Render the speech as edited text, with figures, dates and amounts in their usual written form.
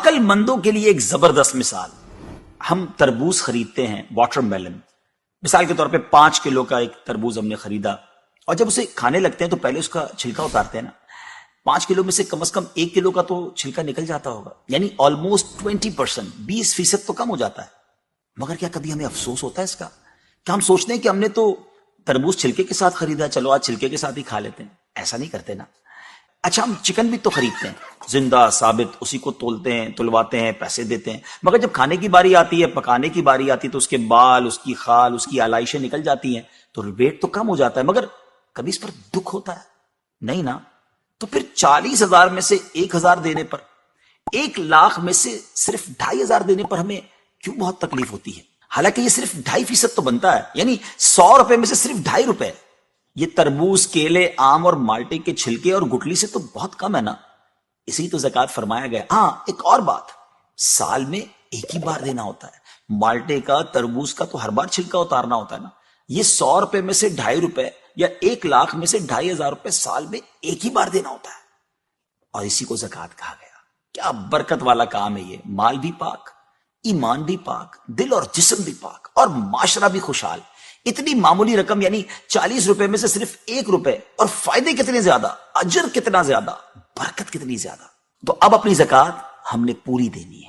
عقل مندوں کے لیے ایک زبردست مثال. ہم تربوز خریدتے ہیں، واٹر میلن، مثال کے طور پہ 5 کلو کا ایک تربوز ہم نے خریدا، اور جب اسے کھانے لگتے ہیں تو پہلے اس کا چھلکا اتارتے ہیں نا. 5 کلو میں سے کم از کم 1 کلو کا تو چھلکا نکل جاتا ہوگا، یعنی آلموسٹ 20%، 20% تو کم ہو جاتا ہے. مگر کیا کبھی ہمیں افسوس ہوتا ہے اس کا؟ کیا ہم سوچتے ہیں کہ ہم نے تو تربوز چھلکے کے ساتھ خریدا، چلو آج چھلکے کے ساتھ ہی کھا لیتے ہیں؟ ایسا نہیں کرتے نا. اچھا، ہم چکن بھی تو خریدتے ہیں، زندہ ثابت، اسی کو تولتے ہیں، تلواتے ہیں، پیسے دیتے ہیں، مگر جب کھانے کی باری آتی ہے، پکانے کی باری آتی ہے، تو اس کے بال، اس کی خال، اس کی آلائشیں نکل جاتی ہیں، تو ویٹ تو کم ہو جاتا ہے. مگر کبھی اس پر دکھ ہوتا ہے؟ نہیں نا. تو پھر 40,000 میں سے 1,000 دینے پر، 1,00,000 میں سے صرف 2,500 دینے پر ہمیں کیوں بہت تکلیف ہوتی ہے؟ حالانکہ یہ صرف 2.5% تو بنتا ہے، یعنی 100 روپے میں سے صرف 2.5 روپے. یہ تربوز، کیلے، آم اور مالٹے کے چھلکے اور گٹلی سے تو بہت کم ہے نا. اسی تو زکوٰۃ فرمایا گیا. ہاں، ایک اور بات، سال میں ایک ہی بار دینا ہوتا ہے. مالٹے کا، تربوز کا تو ہر بار چھلکا اتارنا ہوتا ہے نا. یہ 100 روپے میں سے 2.5 روپے یا 1,00,000 میں سے 2,500 روپے سال میں ایک ہی بار دینا ہوتا ہے، اور اسی کو زکوٰۃ کہا گیا. کیا برکت والا کام ہے یہ. مال بھی پاک، ایمان بھی پاک، دل اور جسم بھی پاک، اور معاشرہ بھی خوشحال. اتنی معمولی رقم، یعنی 40 روپے میں سے صرف 1 روپے، اور فائدے کتنے زیادہ، اجر کتنا زیادہ، برکت کتنی زیادہ. تو اب اپنی زکوٰۃ ہم نے پوری دینی ہے.